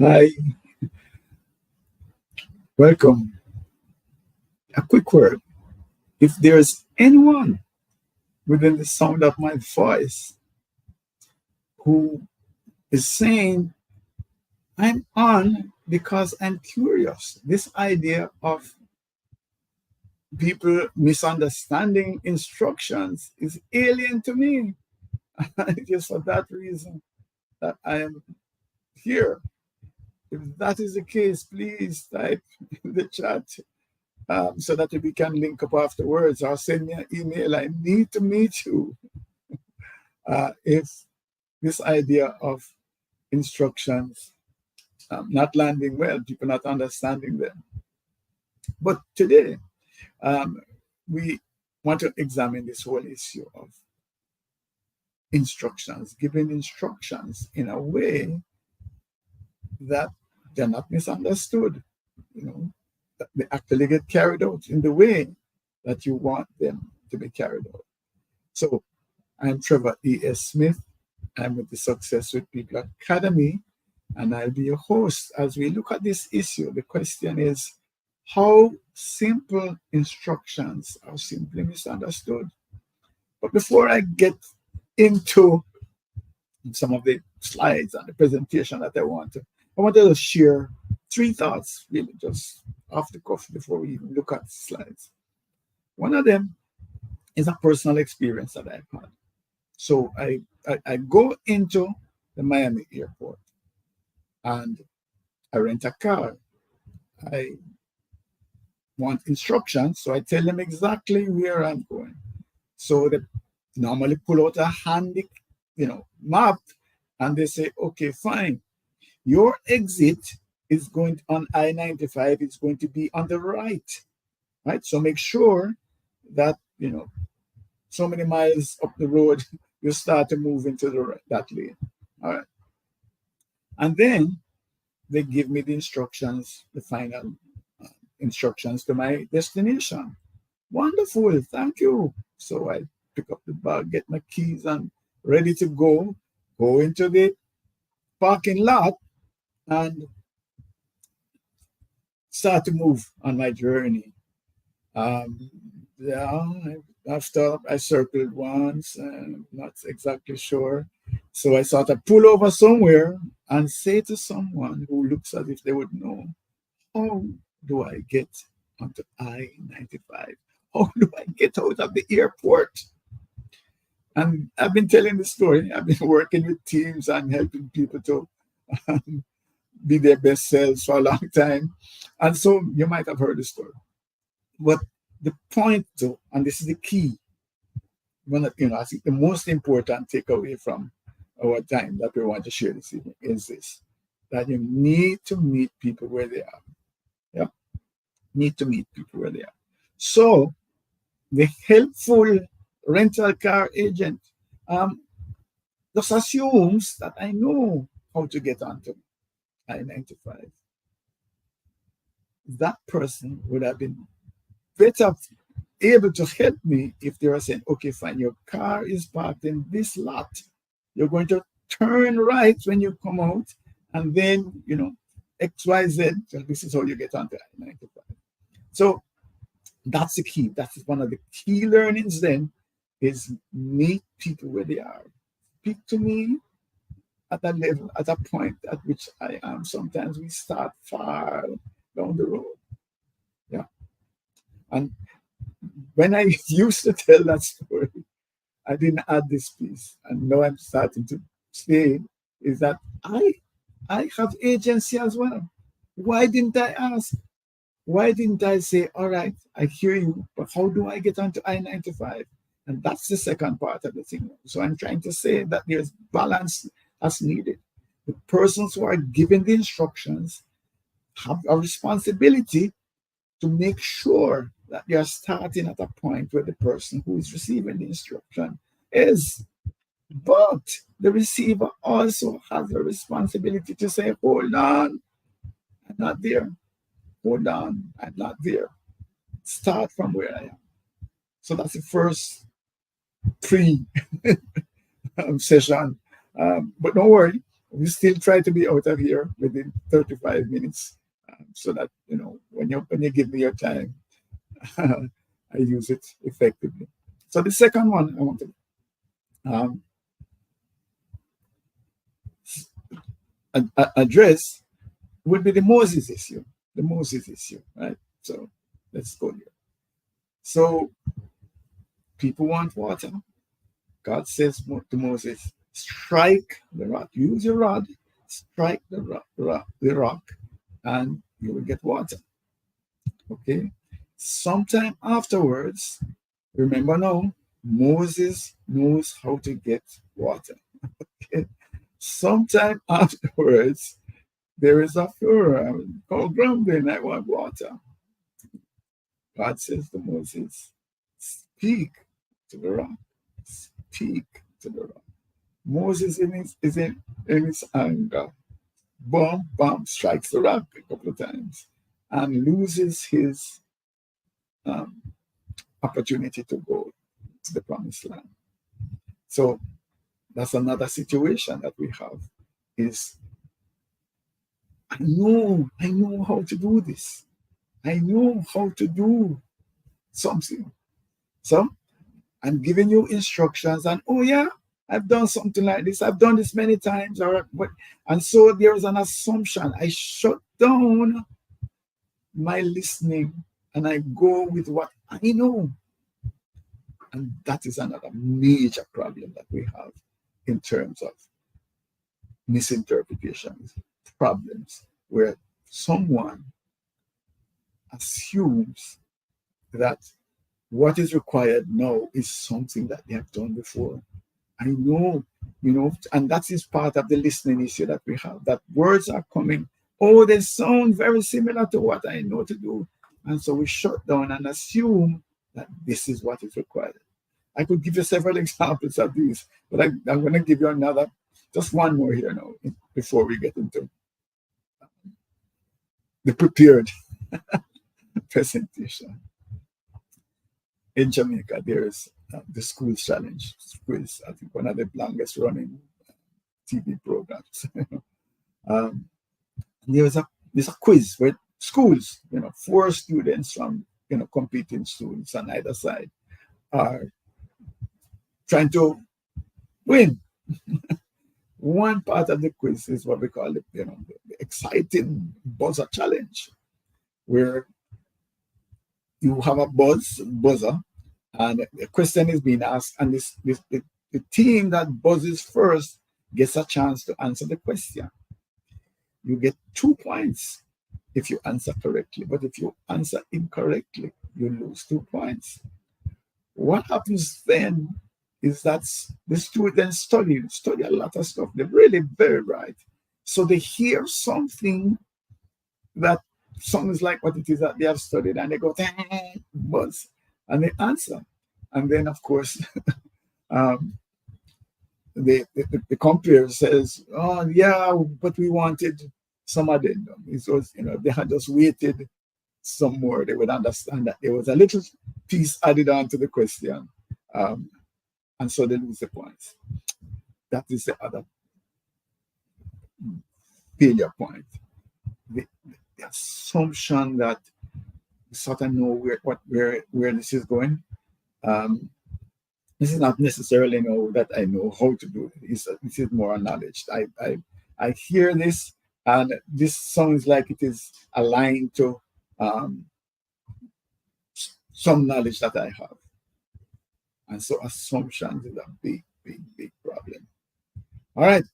Hi, welcome. A quick word. If there's anyone within the sound of my voice who is saying, I'm on because I'm curious, this idea of people misunderstanding instructions is alien to me. It is for that reason that I am here. If that is the case, please type in the chat so that we can link up afterwards or send me an email. I need to meet you. If this idea of instructions not landing well, people not understanding them. But today, um, we want to examine this whole issue of instructions, giving instructions in a way that they're not misunderstood, you know, that they actually get carried out in the way that you want them to be carried out. So I'm Trevor E.S. Smith. I'm with the Success with People Academy, and I'll be your host as we look at this issue. The question is how simple instructions are simply misunderstood. But before I get into some of the slides and the presentation that I wanted to share three thoughts, really, just off the cuff before we even look at slides. One of them is a personal experience that I've had. So I go into the Miami airport and I rent a car. I want instructions, so I tell them exactly where I'm going. So they normally pull out a handy, map, and they say, okay, fine. Your exit is going on I-95. It's going to be on the right, right? So make sure that so many miles up the road, you start to move into that lane. All right. And then they give me the instructions, the final instructions to my destination. Wonderful. Thank you. So I pick up the bag, get my keys, and ready to go into the parking lot and start to move on my journey. Um, yeah, after I circled once, not exactly sure. So I sort of pull over somewhere and say to someone who looks as if they would know, how do I get onto I-95? How do I get out of the airport? And I've been telling the story. I've been working with teams and helping people to be their best selves for a long time. And so you might have heard the story. But the point, though, and this is the key, I think the most important takeaway from our time that we want to share this evening is this, that you need to meet people where they are. Yeah, need to meet people where they are. So the helpful rental car agent just assumes that I know how to get onto I-95. That person would have been better able to help me if they were saying, okay, fine, your car is parked in this lot. You're going to turn right when you come out, and then, XYZ, so this is how you get onto I-95. So that's the key. That's one of the key learnings then, is meet people where they are. Speak to me at a level, at a point at which I am. Sometimes we start far down the road. Yeah. And when I used to tell that story, I didn't add this piece. And now I'm starting to say is that I have agency as well. Why didn't I ask? Why didn't I say, all right, I hear you, but how do I get onto I-95? And that's the second part of the thing. So I'm trying to say that there's balance as needed. The persons who are given the instructions have a responsibility to make sure that they are starting at a point where the person who is receiving the instruction is. But the receiver also has a responsibility to say, hold on, I'm not there. Hold on, I'm not there. Start from where I am. So that's the first pre session. But don't worry, we still try to be out of here within 35 minutes, so that when you give me your time, I use it effectively. So the second one I want to um, address would be the Moses issue. The Moses issue, right? So let's go here. So people want water. God says to Moses, strike the rock, use your rod, strike the rock, and you will get water. Okay. Sometime afterwards, remember now, Moses knows how to get water. Okay. Sometime afterwards, there is a Pharaoh called grumbling, I want water. God says to Moses, speak to the rock. Speak to the rock. Moses in his anger, boom, boom, strikes the rock a couple of times and loses his um, opportunity to go to the promised land. So that's another situation that we have is I know how to do this. I know how to do something. So I'm giving you instructions and oh yeah, I've done something like this. I've done this many times. And so there's an assumption. I shut down my listening and I go with what I know. And that is another major problem that we have in terms of misinterpretations, problems, where someone assumes that what is required now is something that they have done before. I know, and that is part of the listening issue that we have, that words are coming. Oh, they sound very similar to what I know to do. And so we shut down and assume that this is what is required. I could give you several examples of these, but I'm going to give you just one more here now, before we get into the prepared presentation. In Jamaica, there is the School Challenge. School is, I think, one of the longest running TV programs. There's a quiz where schools, 4 students from competing schools on either side are trying to win. One part of the quiz is what we call the exciting buzzer challenge, where you have a buzzer, and a question is being asked, and the team that buzzes first gets a chance to answer the question. You get 2 points if you answer correctly, but if you answer incorrectly, you lose 2 points. What happens then is that the students study a lot of stuff. They're really very bright. So they hear something that sounds like what it is that they have studied, and they go, buzz, and they answer. And then, of course, the compere says, oh, yeah, but we wanted some addendum. It was, if they had just waited some more, they would understand that there was a little piece added on to the question. And so they lose the points. That is the other failure point. The assumption that we sort of know where this is going. This is not necessarily that I know how to do it. This is more knowledge. I hear this, and this sounds like it is aligned to some knowledge that I have. And so assumptions is a big, big, big problem. All right.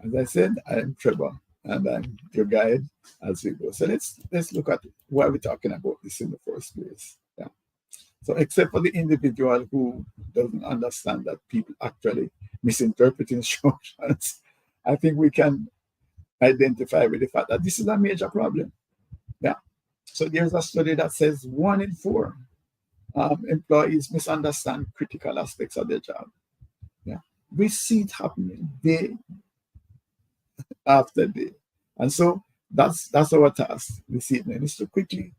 As I said, I am Trevor, and I'm your guide as we go. So let's look at why we're talking about this in the first place. Yeah. So except for the individual who doesn't understand that people actually misinterpret instructions, I think we can identify with the fact that this is a major problem. Yeah. So there's a study that says 1 in 4 employees misunderstand critical aspects of their job. Yeah. We see it happening day after day. And so that's our task this evening, is to quickly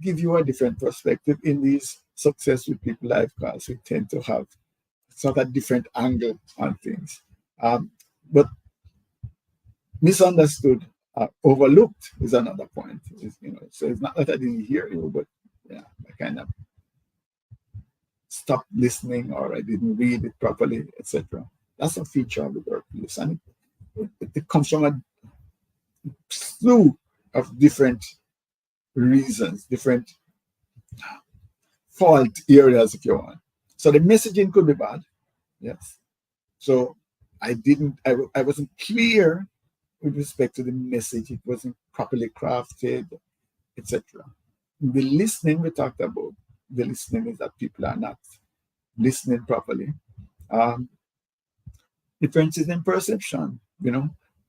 give you a different perspective in these Success with People live calls. We tend to have sort of different angle on things. But misunderstood, overlooked is another point. So it's not that I didn't hear you, but yeah, I kind of stopped listening or I didn't read it properly, etc. That's a feature of the workplace, and it comes from a slew of different reasons, different fault areas, if you want. So the messaging could be bad, yes. So I wasn't clear with respect to the message. It wasn't properly crafted, etc. The listening we talked about, the listening is that people are not listening properly. Um, Differences in perception,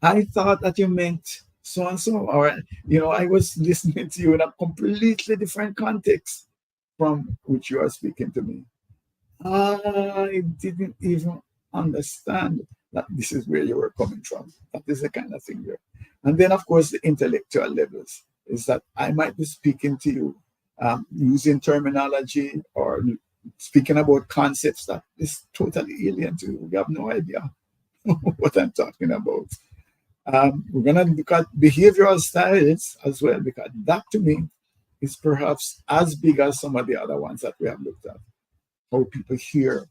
I thought that you meant so and so, or I was listening to you in a completely different context from which you are speaking to me. I didn't even understand that this is where you were coming from. That is the kind of thing there. And then, of course, the intellectual levels is that I might be speaking to you using terminology or speaking about concepts that is totally alien to you. You have no idea what I'm talking about. We're going to look at behavioral styles as well, because that to me is perhaps as big as some of the other ones that we have looked at. How people hear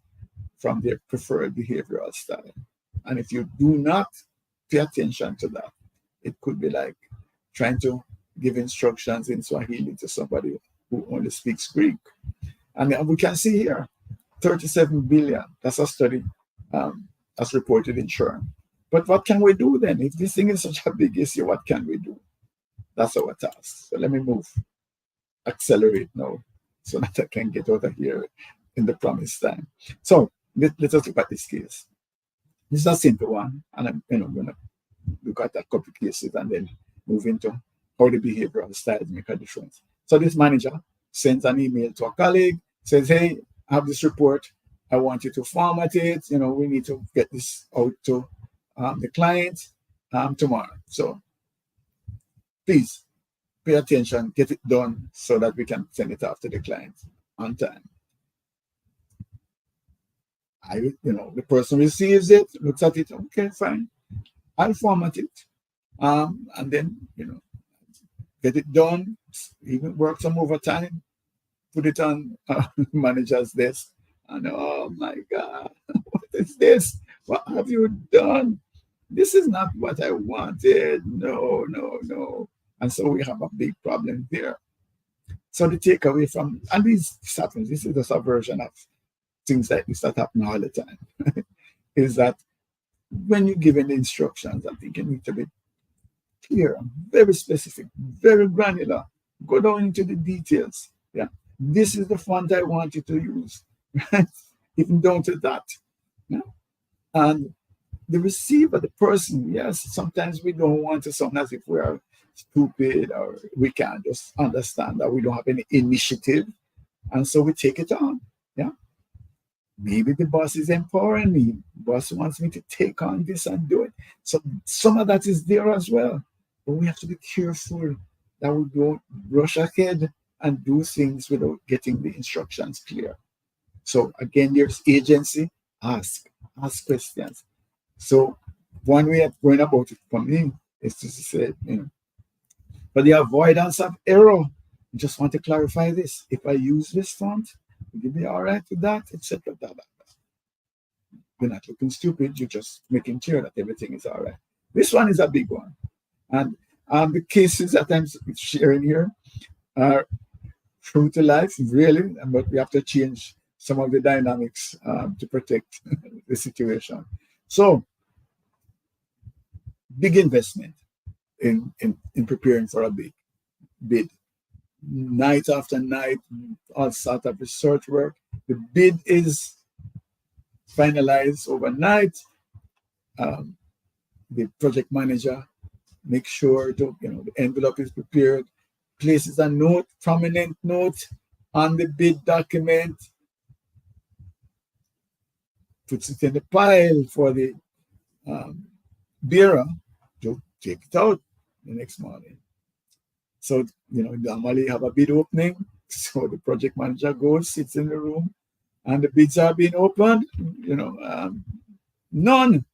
from their preferred behavioral style. And if you do not pay attention to that, it could be like trying to give instructions in Swahili to somebody who only speaks Greek. And we can see here 37 billion. That's a study as reported in SHRM. But what can we do then? If this thing is such a big issue, what can we do? That's our task. So let me accelerate now so that I can get out of here in the promised time. So let us look at this case. This is a simple one, and I'm going to look at a couple of cases and then move into how the behavioral styles make a difference. So this manager sends an email to a colleague, says, hey, I have this report. I want you to format it. We need to get this out to the client tomorrow. So please pay attention, get it done so that we can send it off to the client on time. The person receives it, looks at it, okay, fine. I'll format it. And then, get it done, even work some overtime, put it on manager's desk. And oh my God, what is this? What have you done? This is not what I wanted. No, no, no. And so we have a big problem there. So the takeaway from, and this happens, this is just a version of things like this that happen all the time, is that when you're given instructions, I think you need to be clear, very specific, very granular. Go down into the details. Yeah, this is the font I want you to use, right? Even down to that. Yeah, and the receiver, the person, yes, sometimes we don't want to sound as if we are stupid or we can't just understand that we don't have any initiative, and so we take it on. Yeah. Maybe the boss is empowering me. Boss wants me to take on this and do it. So some of that is there as well. But we have to be careful that we don't rush ahead and do things without getting the instructions clear. So again, there's agency. Ask questions. So one way of going about it for me is to say, for the avoidance of error, I just want to clarify this. If I use this font, will you be all right with that, etc. You're not looking stupid. You're just making sure that everything is all right. This one is a big one. And the cases that I'm sharing here are true to life, really, but we have to change some of the dynamics to protect the situation. So, big investment in preparing for a big bid. Night after night, all sort of research work. The bid is finalized overnight. The project manager makes sure the envelope is prepared, places a note, prominent note on the bid document, puts it in the pile for the bearer to take it out the next morning. So, normally you have a bid opening. So the project manager goes, sits in the room, and the bids are being opened. None.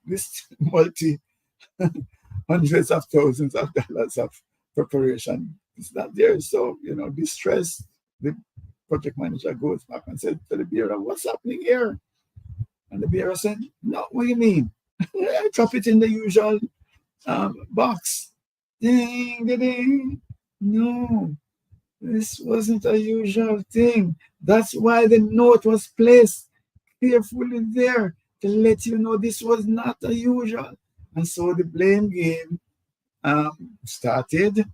This hundreds of thousands of dollars of preparation. It's not there. So, distress, the project manager goes back and says to the bureau, what's happening here? And the bureau said, no, what do you mean? I drop it in the usual box. Ding, ding, ding. No, this wasn't a usual thing. That's why the note was placed carefully there to let you know this was not a usual. And so the blame game started.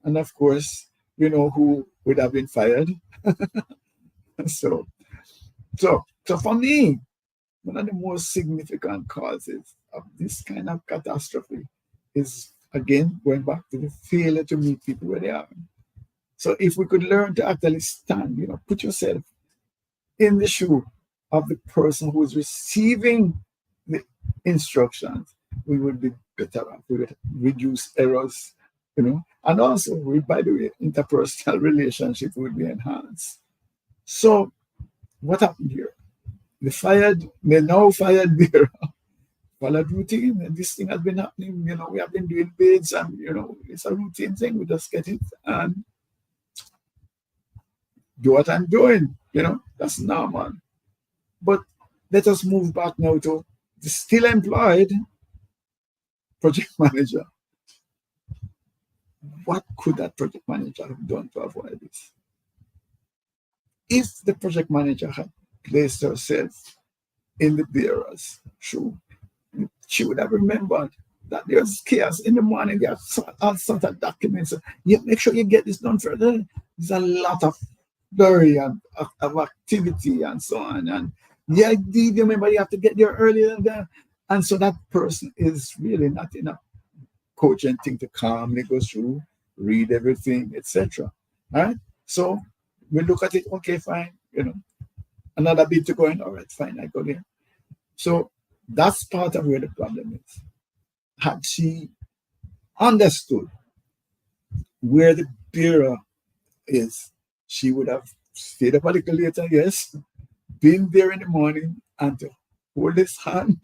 And of course, you know who would have been fired. So, so for me, one of the most significant causes of this kind of catastrophe is, again, going back to the failure to meet people where they are. So if we could learn to actually stand, put yourself in the shoe of the person who is receiving the instructions, we would be better off. We would reduce errors, and also, by the way, interpersonal relationships would be enhanced. So what happened here? They now fired their followed routine, and this thing has been happening. We have been doing bids, and it's a routine thing. We just get it and do what I'm doing. That's normal. But let us move back now to the still employed project manager. What could that project manager have done to avoid this? If the project manager had placed herself in the bearer's shoe, she would have remembered that there's chaos in the morning. There are all sorts of documents. You make sure you get this done further. There's a lot of flurry of activity and so on. And you remember you have to get there earlier than that. And so that person is really not in a cogent thing to calmly go through, read everything, etc. All right? So we look at it, okay, fine, another bit to go in, all right, fine, I go there. So that's part of where the problem is. Had she understood where the bureau is, she would have stayed up a little later, yes, been there in the morning and to hold his hand,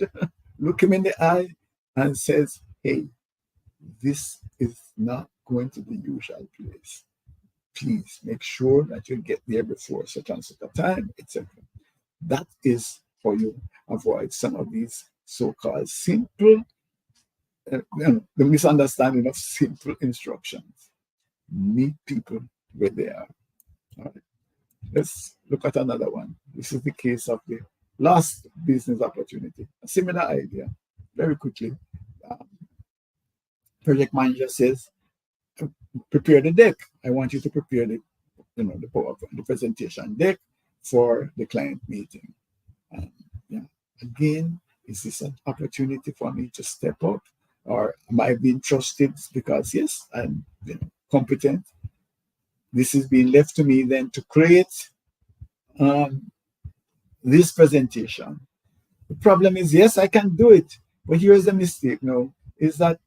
look him in the eye, and says, hey, this is not going to the usual place. Please make sure that you get there before such and such a time, etc. That is how you avoid some of these so-called simple, the misunderstanding of simple instructions. Meet people where they are. All right. Let's look at another one. This is the case of the last business opportunity. A similar idea. Very quickly. Project manager says, prepare the deck. I want you to prepare the PowerPoint, the presentation deck for the client meeting. Again, is this an opportunity for me to step up, or am I being trusted because yes, I'm competent? This is being left to me then to create this presentation. The problem is, yes, I can do it, but here's the mistake now, is that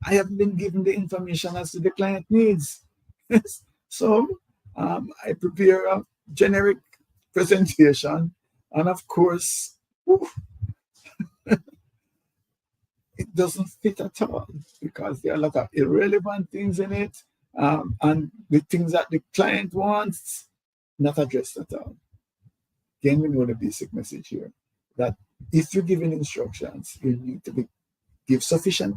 I haven't been given the information as to the client needs. So I prepare a generic presentation, and of course, it doesn't fit at all because there are a lot of irrelevant things in it, and the things that the client wants not addressed at all. Again, we know the basic message here, that if you're giving instructions, you need to give sufficient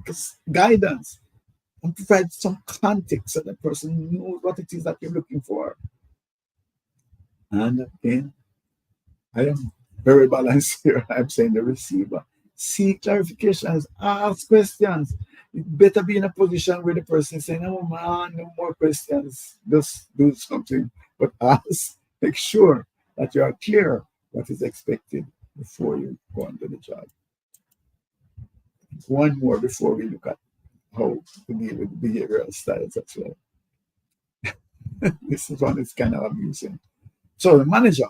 guidance and provide some context so the person knows what it is that you're looking for. And again, I am very balanced here. I'm saying the receiver. Seek clarifications, ask questions. You better be in a position where the person is saying, oh man, no more questions, just do something. But ask, make sure that you are clear what is expected before you go on to the job. One more before we look at how to deal with behavioral styles as well. This is one that's kind of amusing. So the manager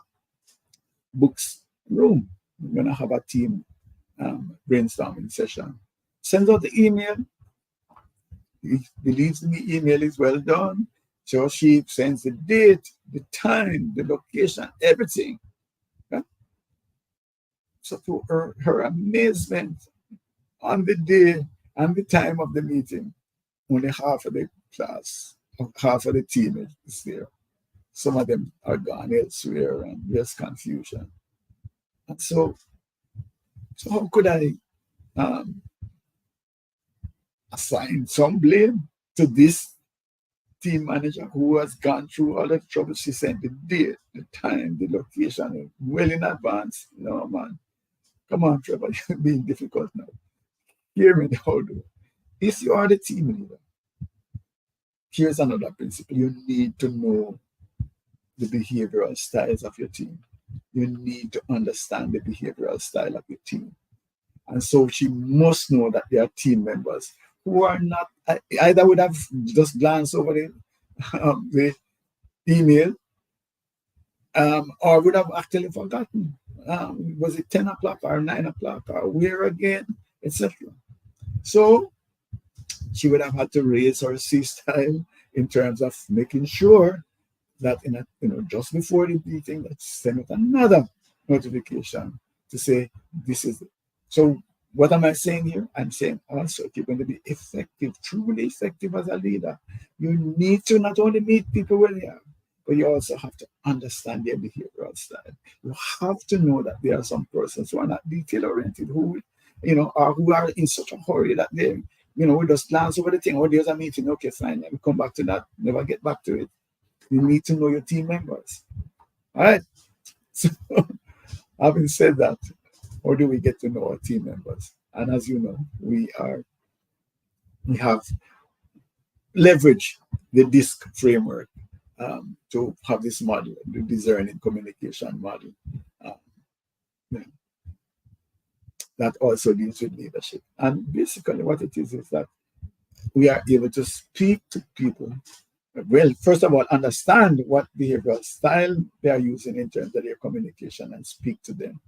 books room. We're going to have a team brainstorming session. Sends out the email. He believes in the email is well done. So she sends the date, the time, the location, everything. Okay? So to her amazement, on the day And the time of the meeting, only half of the class, half of the team is there. Some of them are gone elsewhere, and there's confusion. And so how could I um, assign some blame to this team manager who has gone through all the trouble? She sent the date, the time, the location well in advance. No, man. Come on, Trevor, you're being difficult now. Hear me now, though. If you are the team leader, here's another principle. You need to know the behavioral styles of your team. You need to understand the behavioral style of your team. And so she must know that there are team members who are not, either would have just glanced over the email, or would have actually forgotten. Was it 10 o'clock or 9 o'clock or where again, etc. So she would have had to raise her C style in terms of making sure that just before the meeting, let's send out another notification to say this is it. So what am I saying here? I'm saying also, if you're going to be effective, truly effective as a leader, you need to not only meet people where they are, but you also have to understand their behavioral style. You have to know that there are some persons who are not detail oriented, who or who are in such a hurry that they we just glance over the thing. Oh, there's a meeting. Okay, fine. Let me come back to that. Never get back to it. You need to know your team members. All right. So, having said that, how do we get to know our team members? And as you know, we have leveraged the DISC framework to have this model, the discerning communication model, that also deals with leadership. And basically, what it is that we are able to speak to people. Well, first of all, understand what behavioral style they are using in terms of their communication and speak to them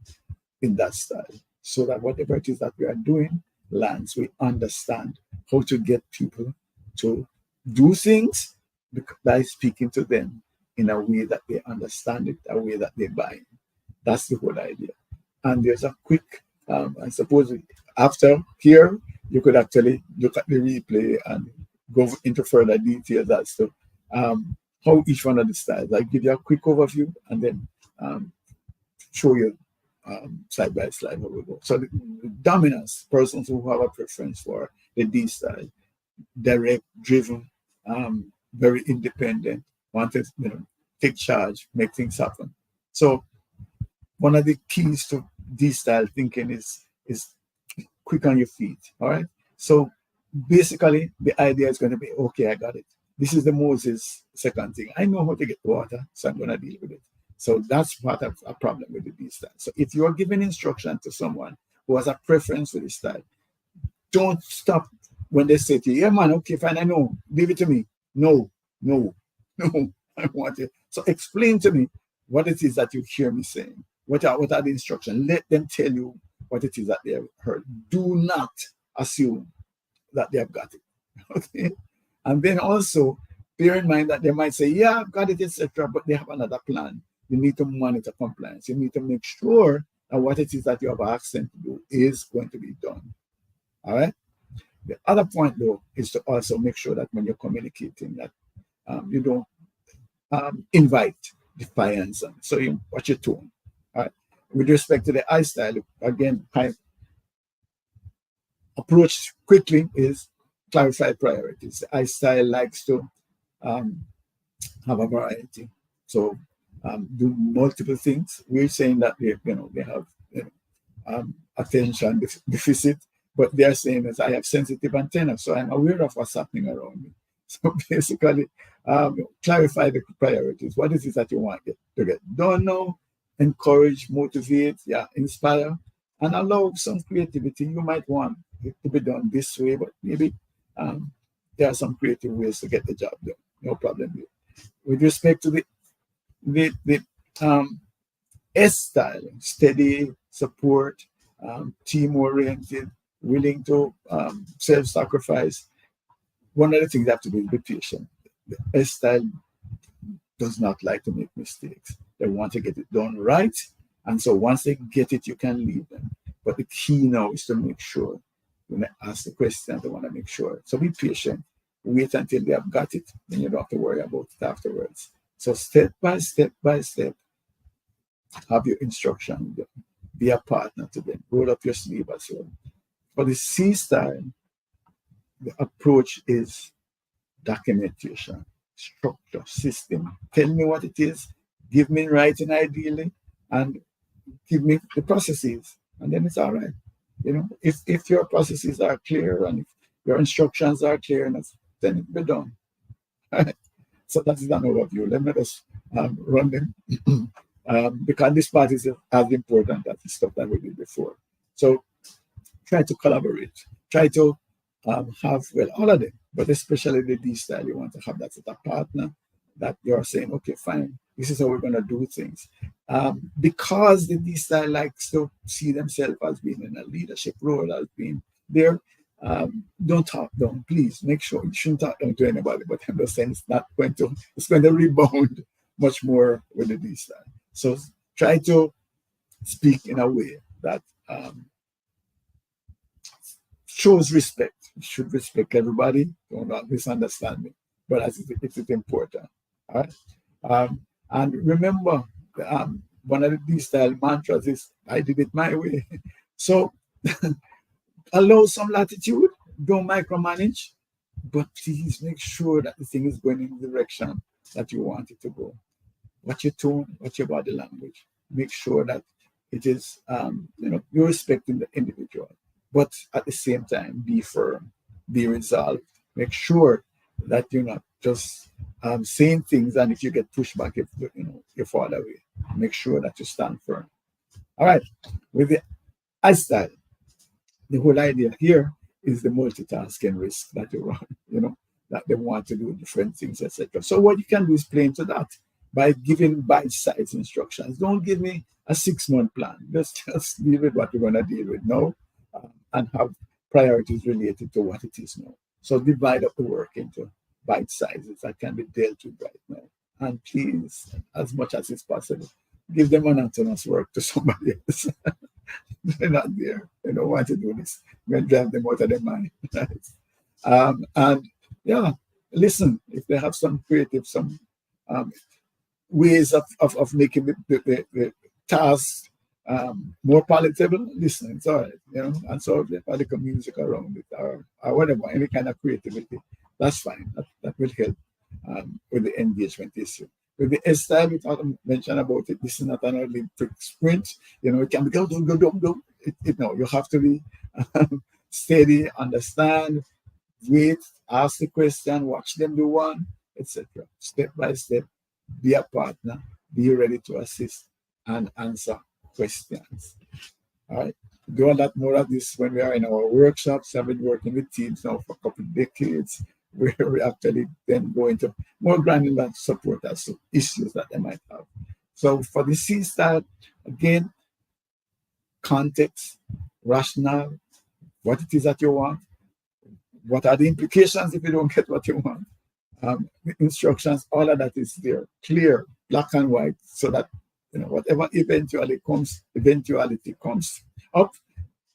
in that style, so that whatever it is that we are doing lands. We understand how to get people to do things by speaking to them in a way that they understand it, a way that they buy it. That's the whole idea. And there's a quick, I suppose, after here, you could actually look at the replay and go into further details as to how each one of the styles. I give you a quick overview and then show you slide by slide how we go. So the dominance, persons who have a preference for the D style, direct, driven, very independent, want to take charge, make things happen. So one of the keys to D style thinking is quick on your feet. All right. So basically, the idea is going to be, okay, I got it. This is the Moses second thing. I know how to get water, so I'm going to deal with it. So that's part of a problem with the D style. So if you are giving instruction to someone who has a preference for this style, don't stop when they say to you, yeah, man, okay, fine, I know, leave it to me. No, I want it. So explain to me what it is that you hear me saying. What are the instructions? Let them tell you what it is that they have heard. Do not assume that they have got it. Okay. And then also bear in mind that they might say, yeah, I've got it, etc., but they have another plan. You need to monitor compliance. You need to make sure that what it is that you have asked them to do is going to be done. All right. The other point, though, is to also make sure that when you're communicating, that you don't invite defiance. So you watch your tone. All right. With respect to the I style, again, approach quickly is clarify priorities. The I style likes to have a variety. So do multiple things. We're saying that they have attention deficit, but they're saying that I have sensitive antenna, so I'm aware of what's happening around me. So basically, clarify the priorities. What is it that you want to get done now? Encourage, motivate, inspire, and allow some creativity. You might want it to be done this way, but maybe there are some creative ways to get the job done. No problem here. With respect to the S style, steady, support, team-oriented, willing to self-sacrifice. One of the things you have to do is be patient. The S style does not like to make mistakes. They want to get it done right. And so once they get it, you can leave them. But the key now is to make sure when they ask the question, they want to make sure. So be patient. Wait until they have got it, then you don't have to worry about it afterwards. So step by step by step, have your instruction. Be a partner to them. Roll up your sleeve as well. For the C style, the approach is documentation, structure, system. Tell me what it is, give me writing ideally, and give me the processes, and then it's all right. If your processes are clear and if your instructions are clear enough, then it'll be done. Right? So that is an overview. Let me just run them because this part is as important as the stuff that we did before. So try to collaborate. Try to have, well, all of them, but especially the D style, you want to have that with a partner that you're saying, okay, fine, this is how we're going to do things. Because the D style likes to see themselves as being in a leadership role, as being there, don't talk down, please. Make sure you shouldn't talk down to anybody, but I'm just saying it's going to rebound much more with the D style. So try to speak in a way that shows respect. You should respect everybody. Do not misunderstand me. But it's important. All right. And remember, one of the D-style mantras is, I did it my way. So allow some latitude. Don't micromanage. But please make sure that the thing is going in the direction that you want it to go. Watch your tone, watch your body language. Make sure that it is, you're respecting the individual. But at the same time, be firm, be resolved. Make sure that you're not just saying things, and if you get pushed back, you fall away. Make sure that you stand firm. All right. With the I style, the whole idea here is the multitasking risk that you run, that they want to do different things, etc. So what you can do is play into that by giving bite-sized instructions. Don't give me a 6-month plan. Just deal with what you're going to deal with now. And have priorities related to what it is now. So divide up the work into bite sizes that can be dealt with right now. And please, as much as it's possible, give them monotonous work to somebody else. They're not there. They don't want to do this. We're going to drive them out of their mind. Right? And yeah, listen, if they have some creative, some ways of making the task more palatable, listen, it's all right, and so if they play the music around it or whatever, any kind of creativity, that's fine. That will help with the engagement issue. With the S style, we mentioned about it. This is not an Olympic sprint. It can be go. No, you have to be steady, understand, wait, ask the question, watch them do one, etc. Step by step, be a partner, be ready to assist and answer questions. All right. Do a lot more of this when we are in our workshops. I've been working with teams now for a couple of decades, where we actually then go into more granular support as to issues that they might have. So for the C style, again, context, rationale, what it is that you want, what are the implications if you don't get what you want, the instructions, all of that is there, clear, black and white, so that whatever eventuality comes up,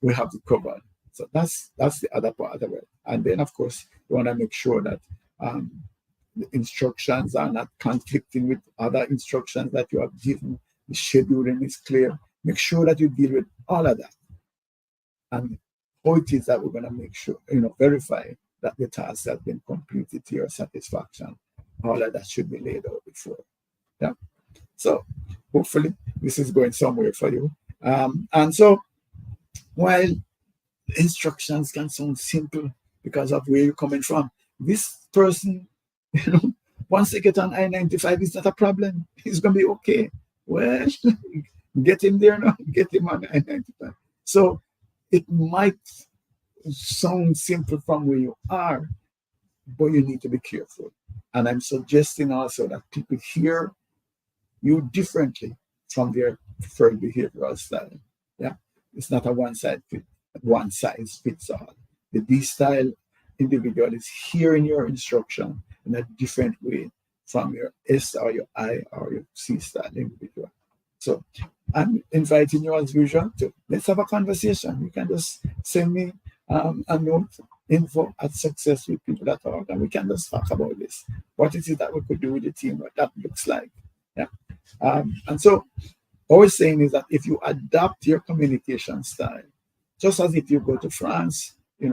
we have to cover. So that's the other part of it. And then, of course, you want to make sure that the instructions are not conflicting with other instructions that you have given. The scheduling is clear. Make sure that you deal with all of that. And how it is that we're going to make sure, verify that the task has been completed to your satisfaction. All of that should be laid out before. Yeah. So hopefully this is going somewhere for you. And so while instructions can sound simple because of where you're coming from, this person, once they get on I-95, it's not a problem. He's going to be okay. Well, get him there now, get him on I-95. So it might sound simple from where you are, but you need to be careful. And I'm suggesting also that people hear you differently from their preferred behavioral style. Yeah, it's not a one size fits all. The D style individual is hearing your instruction in a different way from your S or your I or your C style individual. So I'm inviting you as usual to let's have a conversation. You can just send me and note info at successwithpeople.org, and we can just talk about this. What is it that we could do with the team? What that looks like. Yeah. And so what we're saying is that if you adapt your communication style, just as if you go to France, it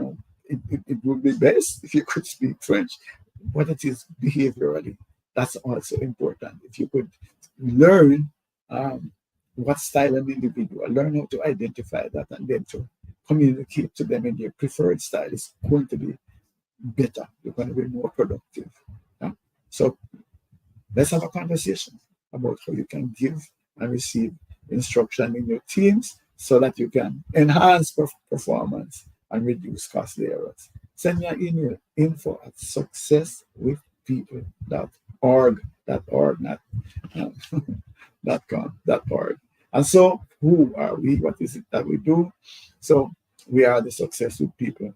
would be best if you could speak French, but it is behaviorally. That's also important. If you could learn what style an individual, learn how to identify that, and then to communicate to them in your preferred style is going to be better. You're going to be more productive. Yeah? So let's have a conversation about how you can give and receive instruction in your teams so that you can enhance performance and reduce costly errors. Send me an email, info@successwithpeople.org, not .com, .org. And so, who are we? What is it that we do? So, we are the Success with People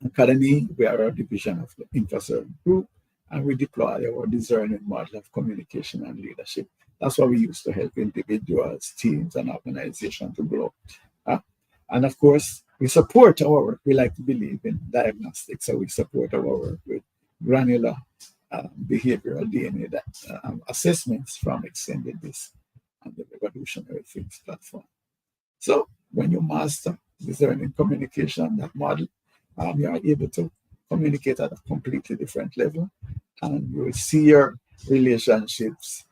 Academy. We are a division of the InfoServe Group, and we deploy our discerning model of communication and leadership. That's what we use to help individuals, teams, and organizations to grow. And of course, we support our work. We like to believe in diagnostics, so we support our work with granular behavioral DNA assessments from Extended This and the Revolutionary Things platform. So when you master discerning communication, that model, you are able to communicate at a completely different level, and you will see your relationships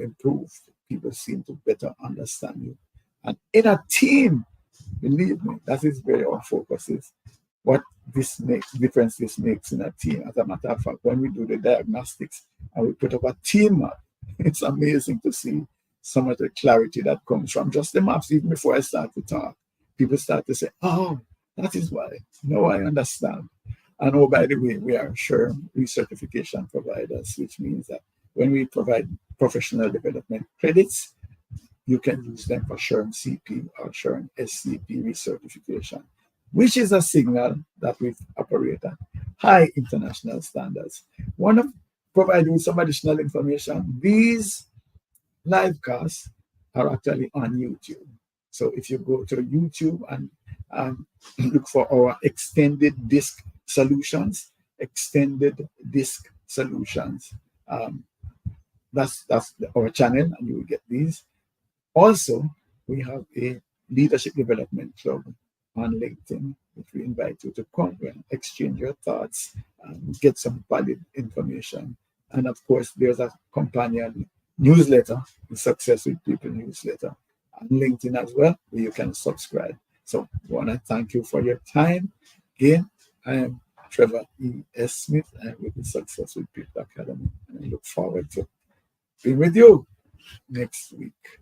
improve. People seem to better understand you. And in a team, believe me, that is where our focus is. What difference this makes in a team. As a matter of fact, when we do the diagnostics and we put up a team map, it's amazing to see some of the clarity that comes from just the maps. Even before I start to talk, people start to say, oh, that is why. Now I understand. And oh, by the way, we are SHRM recertification providers, which means that when we provide professional development credits, you can use them for SHRM CP or SHRM SCP recertification, which is a signal that we operate at high international standards. Want to provide you some additional information? These live casts are actually on YouTube. So if you go to YouTube and look for our extended disk solutions, that's our channel, and you will get these. Also, we have a leadership development club on LinkedIn, which we invite you to come and exchange your thoughts and get some valid information. And of course, there's a companion newsletter, the Success with People newsletter, on LinkedIn as well, where you can subscribe. So I want to thank you for your time. Again, I am Trevor E.S. Smith. I'm with the Success with People Academy, and I look forward to being with you next week.